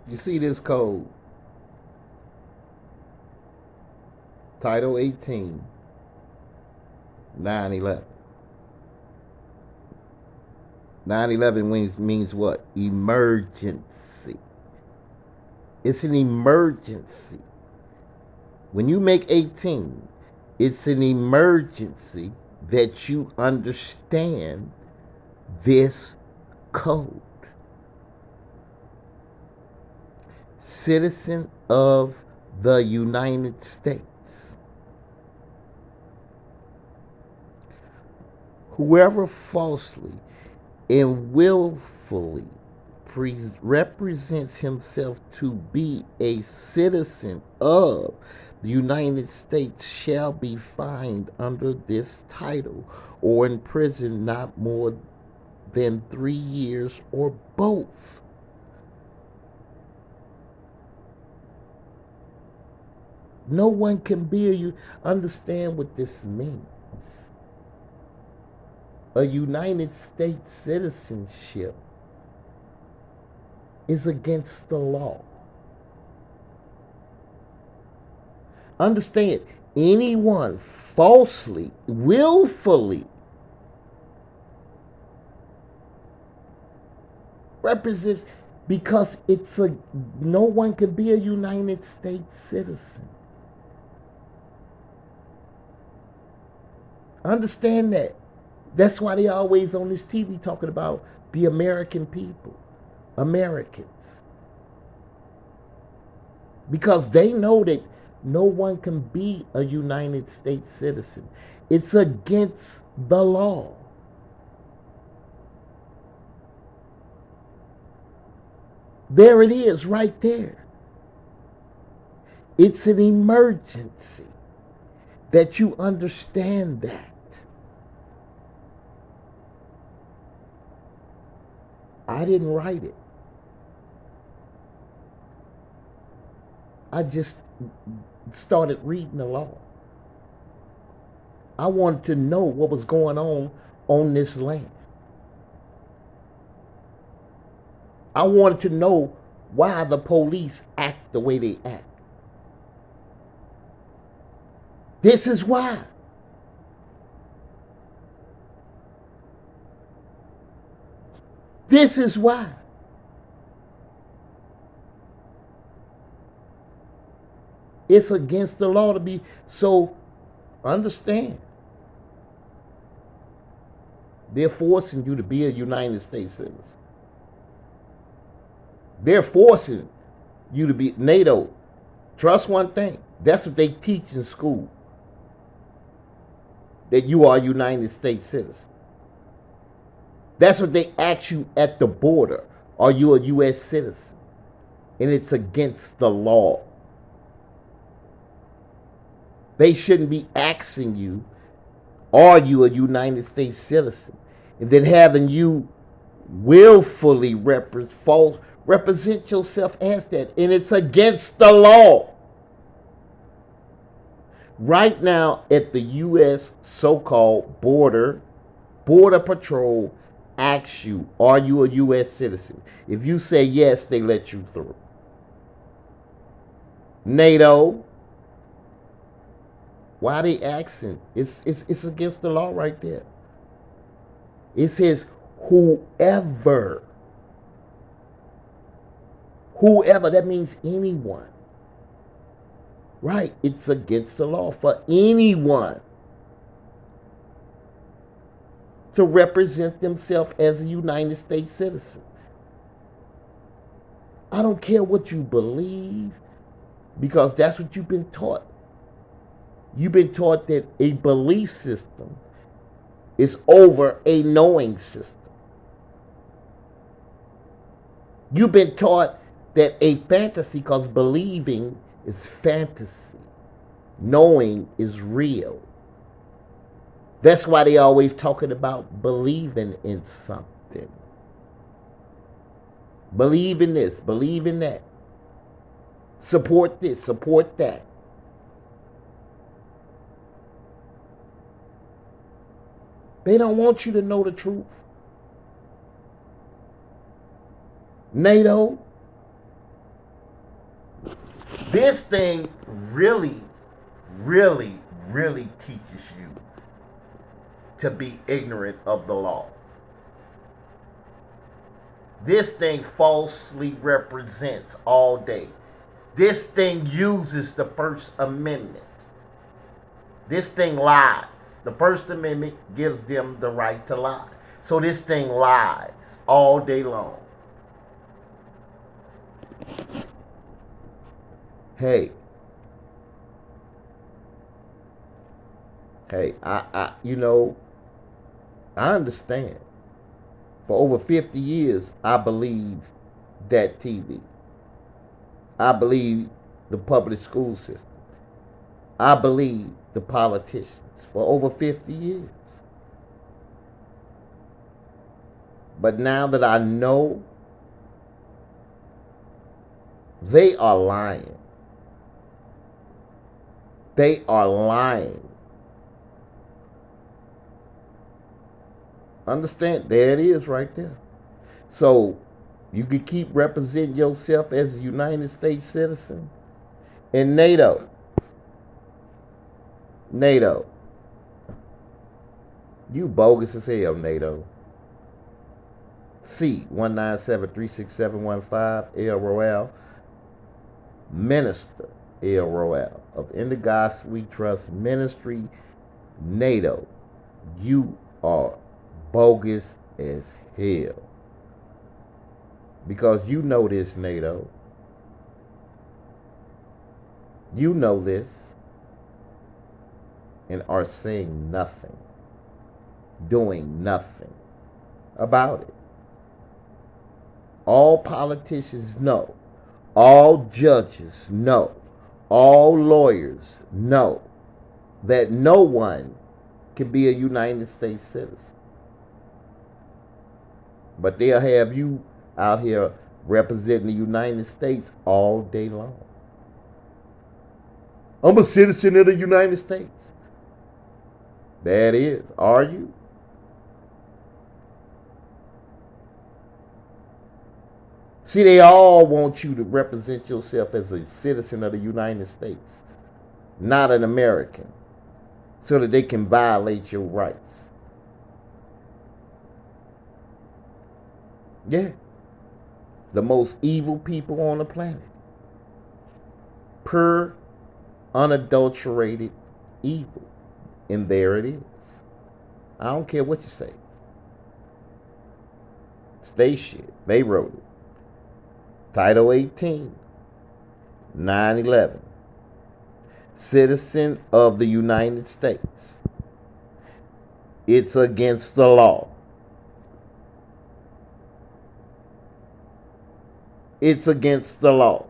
You see this code, Title 18, 9/11. 9/11 means what? Emergency. It's an emergency. When you make 18, it's an emergency that you understand this code. Citizen of the United States. Whoever falsely and willfully represents himself to be a citizen of the United States shall be fined under this title or imprisoned not more than 3 years or both. No one can be you understand what this means. A United States citizenship is against the law. Understand, anyone falsely, willfully represents, because it's a no one can be a United States citizen. Understand that. That's why they always on this TV talking about the American people, Americans. Because they know that no one can be a United States citizen. It's against the law. There it is, right there. It's an emergency that you understand that. I didn't write it. I just started reading the law. I wanted to know what was going on this land. I wanted to know why the police act the way they act. This is why. This is why. It's against the law to be so. Understand. They're forcing you to be a United States citizen. They're forcing you to be NATO. Trust one thing. That's what they teach in school. That you are a United States citizen. That's what they ask you at the border. Are you a U.S. citizen? And it's against the law. They shouldn't be asking you, are you a United States citizen? And then having you willfully represent yourself as that. And it's against the law. Right now at the U.S. so-called border patrol asks you, are you a U.S. citizen? If you say yes, they let you through. NATO, why are they asking? It's against the law right there. It says whoever. Whoever, that means anyone. Right, it's against the law for anyone to represent themselves as a United States citizen. I don't care what you believe, because that's what you've been taught. You've been taught that a belief system is over a knowing system. You've been taught that a fantasy, because believing is fantasy, knowing is real. That's why they always talking about believing in something. Believe in this, believe in that. Support this, support that. They don't want you to know the truth. NATO, This thing really, really, really teaches you to be ignorant of the law. This thing falsely represents all day. This thing uses the First Amendment. This thing lies. The First Amendment gives them the right to lie. So this thing lies all day long. Hey, I understand. For over 50 years, I believe that TV. I believe the public school system. I believe the politicians for over 50 years. But now that I know they are lying, they are lying. Understand? There it is right there. So you can keep representing yourself as a United States citizen in NATO. NATO. You bogus as hell, NATO. C 197-36715 El Royale. Minister El Royale of In the God We Trust Ministry, NATO. You are bogus as hell. Because you know this, NATO. You know this. And are saying nothing. Doing nothing about it. All politicians know. All judges know. All lawyers know that no one can be a United States citizen. But they'll have you out here representing the United States all day long. I'm a citizen of the United States. That is. Are you? See, they all want you to represent yourself as a citizen of the United States, not an American, so that they can violate your rights. Yeah. The most evil people on the planet. Pure, unadulterated evil. And there it is. I don't care what you say. It's they shit. They wrote it. Title 18, 9/11. Citizen of the United States. It's against the law. It's against the law.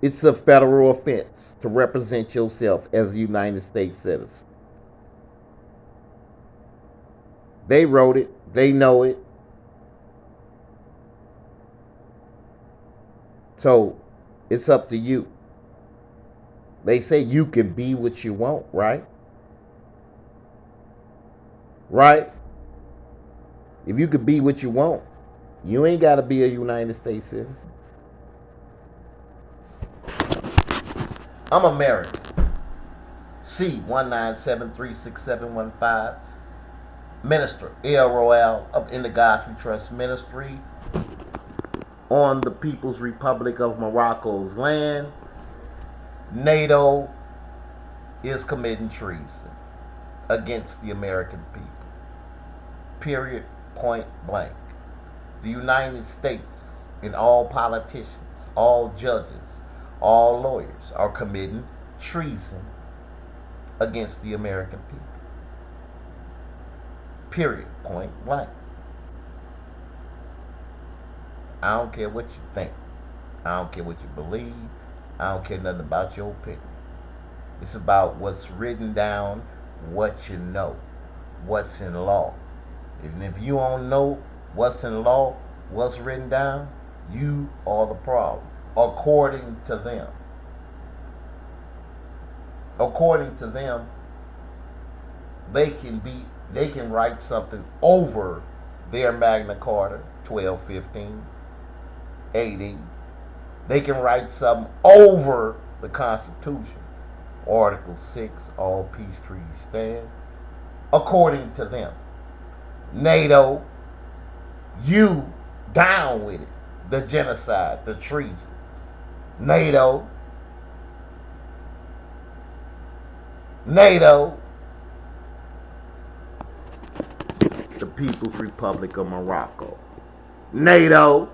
It's a federal offense to represent yourself as a United States citizen. They wrote it. They know it. So it's up to you. They say you can be what you want, right? Right? If you could be what you want, you ain't got to be a United States citizen. I'm American. C 197-36715. Minister El Royale of In the God We Trust Ministry on the People's Republic of Morocco's land. NATO is committing treason against the American people. Period. Point blank. The United States and all politicians, all judges, all lawyers are committing treason against the American people. Period. Point blank. I don't care what you think. I don't care what you believe. I don't care nothing about your opinion. It's about what's written down, what you know, what's in law. And if you don't know what's in law, what's written down, you are the problem, according to them. According to them, they can write something over their Magna Carta 1215, 80, They can write something over the Constitution. Article 6, all peace treaties stand. According to them. NATO, you down with it. The genocide, the treason. NATO, the People's Republic of Morocco. NATO,